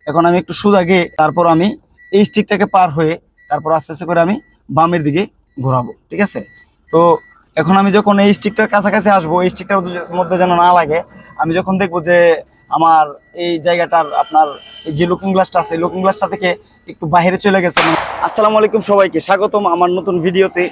এখন আমি একটু সোজা গিয়ে তারপর আমি এই স্টিকটাকে পার হয়ে তারপর আস্তে আস্তে করে আমি বামের দিকে ঘোরাবো, ঠিক আছে। তো এখন আমি যখন এই স্টিকটার কাছাকাছি আসবো, এই স্টিকটার মধ্যে যেন না লাগে, আমি যখন দেখবো যে আমার এই জায়গাটার আপনার এই যে লুকিং গ্লাসটা আছে, লুকিং গ্লাসটা থেকে একটু বাইরে চলে গেছে। আসসালামু আলাইকুম, সবাইকে স্বাগতম আমার নতুন ভিডিওতে।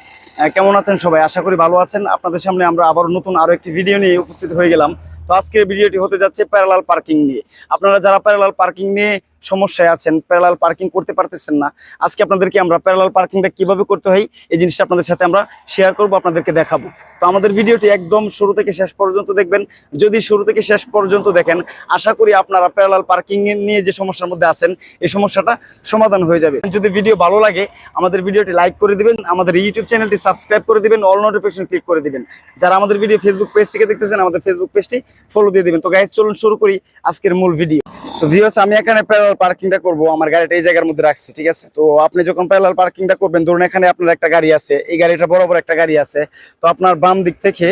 কেমন আছেন সবাই? আশা করি ভালো আছেন। আপনাদের সামনে আমরা আবার নতুন আরো একটি ভিডিও নিয়ে উপস্থিত হয়ে গেলাম। তো আজকের ভিডিওটি হতে যাচ্ছে প্যারালাল পার্কিং নিয়ে। আপনারা যারা প্যারালাল পার্কিং নিয়ে সমস্যায় আছেন, প্যারালাল পার্কিং করতে পারতেছেন না, আজকে আপনাদেরকে আমরা প্যারালাল পার্কিংটা কিভাবে করতে হয় এই জিনিসটা আপনাদের সাথে আমরা শেয়ার করব, আপনাদেরকে দেখাবো। তো আমাদের ভিডিওটি একদম শুরু থেকে শেষ পর্যন্ত দেখবেন। যদি শুরু থেকে শেষ পর্যন্ত দেখেন, আশা করি আপনারা প্যারালাল পার্কিং নিয়ে যে সমস্যার মধ্যে আছেন এই সমস্যাটা সমাধান হয়ে যাবে। যদি ভিডিও ভালো লাগে আমাদের ভিডিওটি লাইক করে দিবেন, আমাদের ইউটিউব চ্যানেলটি সাবস্ক্রাইব করে দিবেন, অল নোটিফিকেশন ক্লিক করে দিবেন। যারা আমাদের ভিডিও ফেসবুক পেজ থেকে দেখতেছেন, আমাদের ফেসবুক পেজটি ফলো দিয়ে দিবেন। তো গাইস, চলুন শুরু করি আজকের মূল ভিডিও। তো ভিউয়ার্স, আমি এখানে প্যারালাল পার্কিংটা করব, আমার গাড়িটা এই জায়গার মধ্যে রাখছি, ঠিক আছে। তো আপনি যখন প্যারালাল পার্কিংটা করবেন, ধরুন এখানে আপনার একটা গাড়ি আছে, এই গাড়িটা বরাবর একটা গাড়ি আছে, তো আপনার বাম দিক থেকে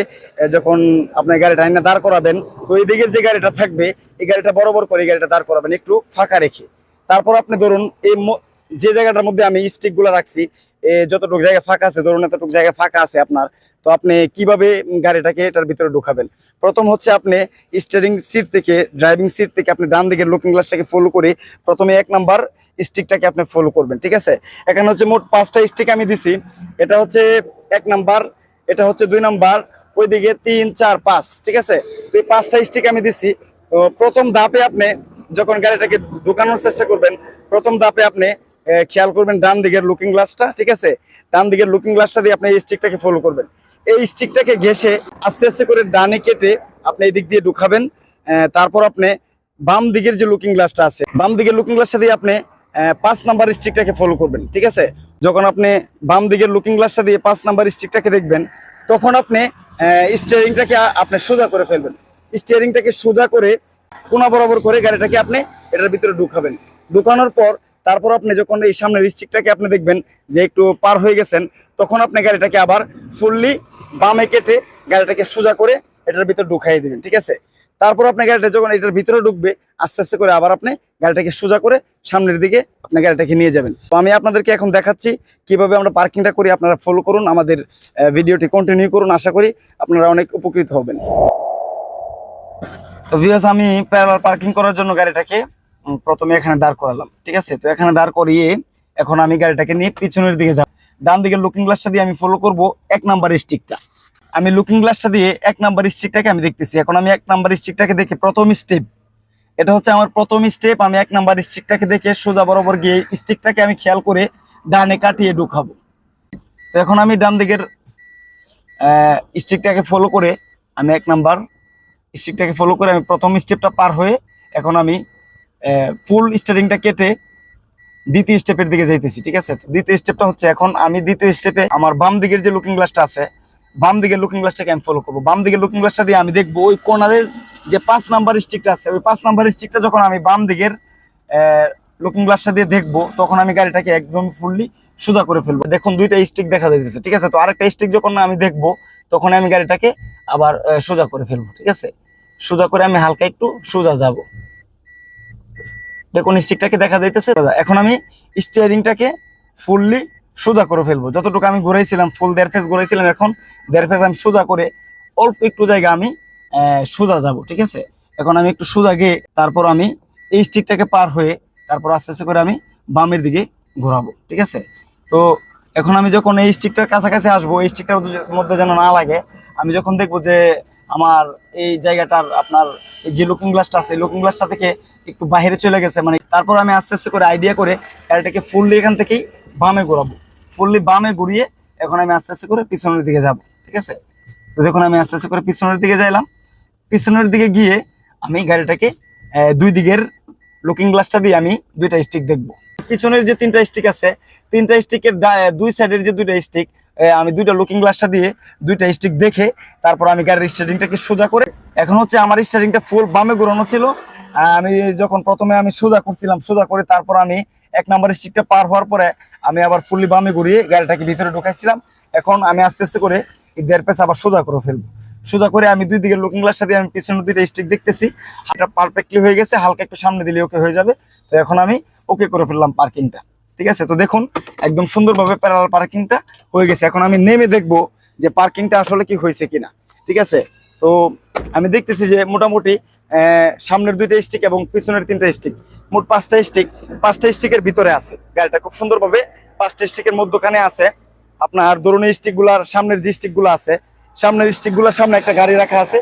যখন আপনার গাড়িটা আইনা দাঁড় করাবেন, তো এই দিকের যে গাড়িটা থাকবে এই গাড়িটা বরাবর করে এই গাড়িটা দাঁড় করাবেন একটু ফাঁকা রেখে। তারপর আপনি ধরুন এই যে জায়গাটার মধ্যে আমি স্টিক গুলা রাখছি, যতটুকু জায়গা ফাঁকা আছে, ধরুন এতটুকু জায়গা ফাঁকা আছে আপনার, তো আপনি কিভাবে গাড়িটাকে এটার ভিতরে ঢুকাবেন? প্রথম হচ্ছে আপনি স্টিয়ারিং সিট থেকে, ড্রাইভিং সিট থেকে আপনি ডান দিকের লুকিং গ্লাসটাকে ফলো করে প্রথমে 1 নাম্বার স্টিকটাকে আপনি ফলো করবেন, ঠিক আছে। এখানে হচ্ছে মোট 5টা স্টিক আমি দিছি। এটা হচ্ছে 1 নাম্বার, এটা হচ্ছে 2 নাম্বার, ওইদিকে 3, 4, 5, ঠিক আছে। তো এই 5টা স্টিক আমি দিছি। তো প্রথম ধাপে আপনি যখন গাড়িটাকে ঢুকানোর চেষ্টা করবেন, প্রথম ধাপে আপনি খেয়াল করবেন ডান দিকের লুকিং গ্লাসটা, ঠিক আছে। ডান দিকের লুকিং গ্লাসটা দিয়ে আপনি এই স্টিকটাকে ফলো করবেন। এই স্টিকটাকে ঘেঁষে আস্তে আস্তে করে ডানে কেটে আপনি এই দিক দিয়ে ঢুকাবেন। তারপর আপনি বাম দিকের যে লুকিং গ্লাসটা আছে, বাম দিকের লুকিং গ্লাসটা দিয়ে আপনি 5 নাম্বার স্টিকটাকে ফলো করবেন, ঠিক আছে। যখন আপনি বাম দিকের লুকিং গ্লাসটা দিয়ে 5 নাম্বার স্টিকটাকে দেখবেন, তখন আপনি স্টিয়ারিংটাকে আপনি সোজা করে ফেলবেন। স্টিয়ারিংটাকে সোজা করে কোনা বরাবর করে গাড়িটাকে আপনি এটার ভিতরে ঢুকাবেন। ঢুকানোর পর তারপর আপনি যখন এই সামনের স্টিকটাকে আপনি দেখবেন যে একটু পার হয়ে গেছেন, তখন আপনি গাড়িটাকে আবার ফুললি বামে কেটে গাড়িটাকে সোজা করে এটার ভিতরে ঢুকাই দিবেন, ঠিক আছে। তারপর আপনি গাড়িটা যখন এটার ভিতরে ঢুকবে, আস্তে আস্তে করে আবার আপনি গাড়িটাকে সোজা করে সামনের দিকে আপনি গাড়িটাকে নিয়ে যাবেন। তো আমি আপনাদেরকে এখন দেখাচ্ছি কিভাবে আমরা পার্কিংটা করি। আপনারা ফলো করুন, আমাদের ভিডিওটি কন্টিনিউ করুন, আশা করি আপনারা অনেক উপকৃত হবেন। তো ভিউয়ার্স, আমি প্যারালাল পার্কিং করার জন্য গাড়িটাকে প্রথমে এখানে দাঁড় করালাম, ঠিক আছে। তো এখানে দাঁড় করিয়ে এখন আমি গাড়িটাকে নিয়ে পিছনের দিকে যাব। ডান দিকের লুকিং গ্লাসটা দিয়ে আমি ফলো করব 1 নাম্বার স্টিকটা। আমি লুকিং গ্লাসটা দিয়ে 1 নাম্বার স্টিকটাকে আমি দেখতেছি। এখন আমি 1 নাম্বার স্টিকটাকে দেখে প্রথম স্টেপ, এটা হচ্ছে আমার প্রথম স্টেপ। আমি 1 নাম্বার স্টিকটাকে দেখে সোজা বরাবর গিয়ে স্টিকটাকে আমি খেয়াল করে ডানে কাটিয়ে ঢুকাবো। তো এখন আমি ডান দিকের স্টিকটাকে ফলো করে আমি 1 নাম্বার স্টিকটাকে ফলো করে আমি প্রথম স্টেপটা পার হয়ে এখন আমি ফুল স্টিয়ারিংটা কেটে দ্বিতীয় স্টেপের দিকে যাইতেছি, ঠিক আছে। তো দ্বিতীয় স্টেপটা হচ্ছে, এখন আমি দ্বিতীয় স্টেপে আমার বাম দিকের যে লুকিং গ্লাসটা আছে, বাম দিকের লুকিং গ্লাসটাকে আমি ফলো করবো। বাম দিকের লুকিং গ্লাসটা দিয়ে আমি দেখবো ওই কর্নারের যে 5 নাম্বার স্টিকটা আছে, ওই 5 নাম্বার স্টিকটা যখন আমি বাম দিকের লুকিং গ্লাসটা দিয়ে দেখবো, তখন আমি গাড়িটাকে একদম ফুললি সোজা করে ফেলবো। দেখুন 2টা স্টিক দেখা যাইতেছে, ঠিক আছে। তো আরেকটা স্টিক যখন আমি দেখবো, তখন আমি গাড়িটাকে আবার সোজা করে ফেলবো, ঠিক আছে। সোজা করে আমি হালকা একটু সোজা যাব। দেখুন স্টিকটাকে দেখা যাইতেছে। এখন আমি স্টিয়ারিংটাকে ফুললি সোজা করে ফেলবো। যতটুকু আমি ঘুরাইছিলাম, ফুল 1.5 ফেজ ঘুরাইছিলাম, এখন 1.5 ফেজ আমি সোজা করে অল্প একটু জায়গা আমি সোজা যাব, ঠিক আছে। এখন আমি একটু সোজা গিয়ে তারপর আমি এই স্টিকটাকে পার হয়ে তারপর আস্তে আস্তে করে আমি বামের দিকে ঘোরাবো, ঠিক আছে। তো এখন আমি যখন এই স্টিকটার কাছাকাছি আসবো, এই স্টিকটার মধ্যে যেন না লাগে, আমি যখন দেখবো যে আমার এই জায়গাটার আপনার যে লুকিং গ্লাসটা আছে, লুকিং গ্লাসটা থেকে একটু বাইরে চলে গেছে, মানে তারপর আমি আস্তে আস্তে করে আইডিয়া করে গাড়িটাকে ফুললি এখান থেকেই বামে ঘোরাবো। ফুললি বামে ঘুরিয়ে এখন আমি আস্তে আস্তে করে পিছনের দিকে যাব, ঠিক আছে। তো দেখুন আমি আস্তে আস্তে করে পিছনের দিকে যাইলাম। পিছনের দিকে গিয়ে আমি গাড়িটাকে 2 দিকের লুকিং গ্লাসটা দিয়ে আমি 2টা স্টিক দেখবো। পিছনের যে 3টা স্টিক আছে, 3টা স্টিকের 2 সাইডের যে 2টা স্টিক, আমি 2টা লুকিং গ্লাসটা দিয়ে 2টা স্টিক দেখে তারপর আমি গাড়ির স্টার্টিংটাকে সোজা করে, এখন হচ্ছে আমার স্টার্টিংটা ফুল বামে ঘোরানো ছিল। আমি যখন প্রথমে আমি সোজা করছিলাম, সোজা করে তারপর আমি 1 নাম্বার স্টিকটা পার হওয়ার পরে আমি আবার ফুললি বামে ঘুরিয়ে গাড়িটাকে ভিতরে ঢুকাইছিলাম। এখন আমি আস্তে আস্তে করে 1.5 পেস আবার সোজা করে ফেলবো। সোজা করে আমি 2 দিকের লুকিং গ্লাসটা দিয়ে আমি পিছনে 2টা স্টিক দেখতেছি। এটা পারফেক্টলি হয়ে গেছে, হালকা একটু সামনে দিলে ওকে হয়ে যাবে। তো এখন আমি ওকে করে ফেললাম পার্কিংটা, ঠিক আছে। তো দেখুন একদম সুন্দরভাবে প্যারালাল পার্কিংটা হয়ে গেছে। এখন আমি নেমে দেখবো যে পার্কিংটা আসলে কি হয়েছে কিনা, ঠিক আছে। তো আমি দেখতেছি যে মোটামুটি সামনের 2টা স্টিক এবং পিছনের 3টা স্টিক, মোট 5টা স্টিক, 5টা স্টিকের ভিতরে আছে গাড়িটা খুব সুন্দরভাবে। 5টা স্টিকের মধ্যখানে আছে আপনার ধরুন স্টিকগুলার সামনের যে স্টিকগুলো আছে, সামনের স্টিকগুলোর সামনে একটা গাড়ি রাখা আছে,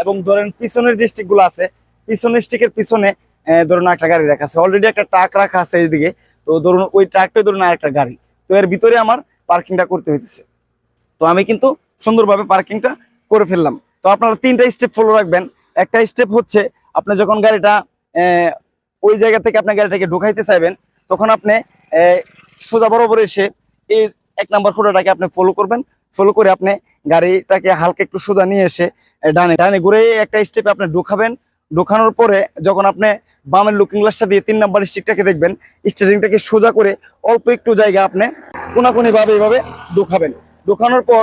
এবং ধরেন পিছনের যে স্টিকগুলো আছে পিছনের স্টিকের পিছনে ধরুন একটা গাড়ি রাখা আছে, অলরেডি একটা ট্রাক রাখা আছে এইদিকে। তো ধরুন ওই ট্রাকটা ধরুন আরেকটা গাড়ি, তো এর ভিতরে আমার পার্কিংটা করতে হইতেছে। তো আমি কিন্তু সুন্দরভাবে পার্কিংটা করে ফেললাম। তো আপনারা 3টা স্টেপ ফলো রাখবেন। একটা স্টেপ হচ্ছে আপনি যখন গাড়িটা ওই জায়গা থেকে আপনার গাড়িটাকে ঢুকাইতে চাইবেন, তখন আপনি সোজা বরাবর এসে এই 1 নাম্বার খুঁটাটাকে আপনি ফলো করবেন। ফলো করে আপনি গাড়িটাকে হালকা একটু সোজা নিয়ে এসে ডানে ডানে ঘুরে একটা স্টেপে আপনি ঢুকাবেন। ঢোকানোর পরে যখন আপনি বামের লুকিং গ্লাসটা দিয়ে 3 নাম্বার স্টিকটাকে দেখবেন, স্টিয়ারিংটাকে সোজা করে অল্প একটু জায়গা আপনি কোনাকুনি ভাবে এইভাবে ঢোকাবেন। ঢোকানোর পর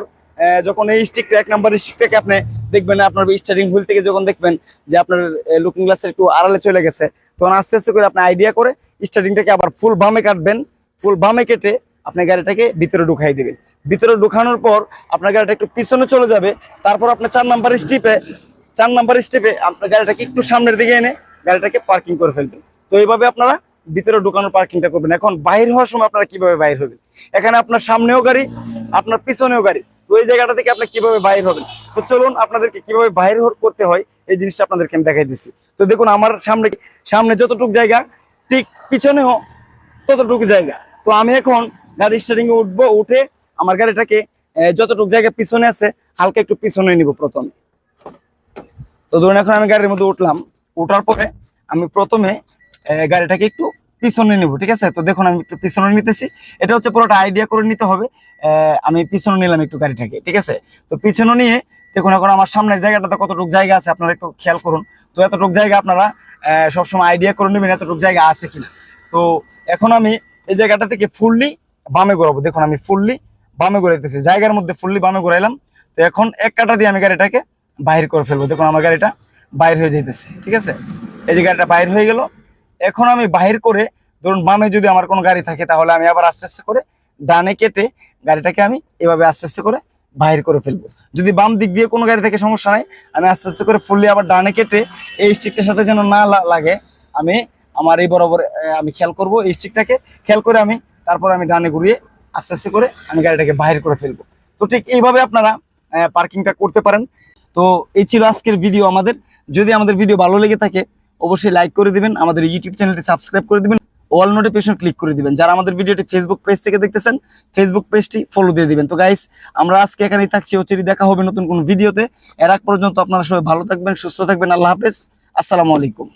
যখন এই স্টিকটা 1 নাম্বার স্টিকটাকে আপনি দেখবেন, আপনার স্টিয়ারিং হুইল থেকে যখন দেখবেন যে আপনার লুকিং গ্লাসের একটু আড়ালে চলে গেছে, তখন আস্তে আস্তে করে আপনি আইডিয়া করে স্টিয়ারিংটাকে আবার ফুল বামে কাটবেন। ফুল বামে কেটে আপনি গাড়িটাকে ভিতরে ঢুকাই দিবেন। ভিতরে ঢুকানোর পর আপনার গাড়িটা একটু পিছনে চলে যাবে। তারপর আপনি 4 নাম্বার স্টেপে আপনার গাড়িটাকে একটু সামনের দিকে এনে গাড়িটাকে পার্কিং করে ফেলবেন। তো এইভাবে আপনারা ভিতরে ঢুকানোর পার্কিংটা করবেন। এখন বাইর হওয়ার সময় আপনারা কিভাবে বাইর হবেন, এখানে আপনার সামনেও গাড়ি আপনার পিছনেও গাড়ি, তো এই জায়গাটা থেকে আপনি কিভাবে বাইর হবেন। তো চলুন আপনাদেরকে কিভাবে বাইর করতে হয় এই জিনিসটা আপনাদেরকে আমি দেখাই দিচ্ছি। তো দেখুন আমার সামনে যতটুকু জায়গা, ঠিক পিছনেও ততটুকু জায়গা। তো আমি এখন গাড়ি স্টার্টিং এ উঠবো, উঠে আমার গাড়িটাকে যতটুকু জায়গা পিছনে আছে হালকা একটু পিছনে নিব প্রথমে। তো ধরুন এখন আমি গাড়ির মধ্যে উঠলাম, উঠার পরে আমি প্রথমে গাড়িটাকে একটু পিছনে নিব, ঠিক আছে। তো দেখুন আমি একটু পিছনে নিতেছি, এটা হচ্ছে পুরোটা আইডিয়া করে নিতে হবে। আমি পিছনে নিলাম একটু গাড়িটাকে, ঠিক আছে। তো পিছনে নিয়ে দেখুন এখন আমার সামনের জায়গাটাতে কতটুকু জায়গা আছে আপনারা একটু খেয়াল করুন। তো এতটুকু জায়গা আপনারা সবসময় আইডিয়া করে নেবেন এতটুকু জায়গা আছে কিনা। তো এখন আমি এই জায়গাটা থেকে ফুললি বামে ঘোরাবো। দেখুন আমি ফুললি বামে ঘুরাইতেছি, জায়গার মধ্যে ফুললি বামে ঘুরাইলাম। তো এখন 1 কাটা দিয়ে আমি গাড়িটাকে বাহির করে ফেলবো। দেখুন আমার গাড়িটা বাইর হয়ে যাইতেছে, ঠিক আছে। এই যে গাড়িটা বাইর হয়ে গেল। এখন আমি বাহির করে ধরুন বামে যদি আমার কোনো গাড়ি থাকে, তাহলে আমি আবার আস্তে আস্তে করে ডানে কেটে গাড়িটাকে আমি এভাবে আস্তে আস্তে করে বাহির করে ফেলবো। যদি বাম দিক দিয়ে কোনো গাড়ি থেকে সমস্যা নাই, আমি আস্তে আস্তে করে ফুললি আবার ডানে কেটে এই স্টিকটার সাথে যেন না লাগে, আমি আমার এই বরাবর আমি খেয়াল করব এই স্টিকটাকে খেয়াল করে আমি তারপর আমি ডানে ঘুরিয়ে আস্তে আস্তে করে আমি গাড়িটাকে বাহির করে ফেলবো। তো ঠিক এইভাবে আপনারা পার্কিংটা করতে পারেন। তো এই ছিল আজকের ভিডিও আমাদের। যদি আমাদের ভিডিও ভালো লেগে থাকে অবশ্যই লাইক করে দিবেন, আমাদের ইউটিউব চ্যানেলটি সাবস্ক্রাইব করে দিবেন, অল নোটিফিকেশন ক্লিক করে দিবেন। যারা আমাদের ভিডিওটি ফেসবুক পেজ থেকে দেখতেছেন ফেসবুক পেজটি ফলো দিয়ে দিবেন। তো গাইস আমরা আজকে এখানেই থাকছি, অচিরেই দেখা হবে নতুন কোন ভিডিওতে। এর আগ পর্যন্ত আপনারা সবাই ভালো থাকবেন, সুস্থ থাকবেন। আল্লাহ হাফেজ, আসসালামু আলাইকুম।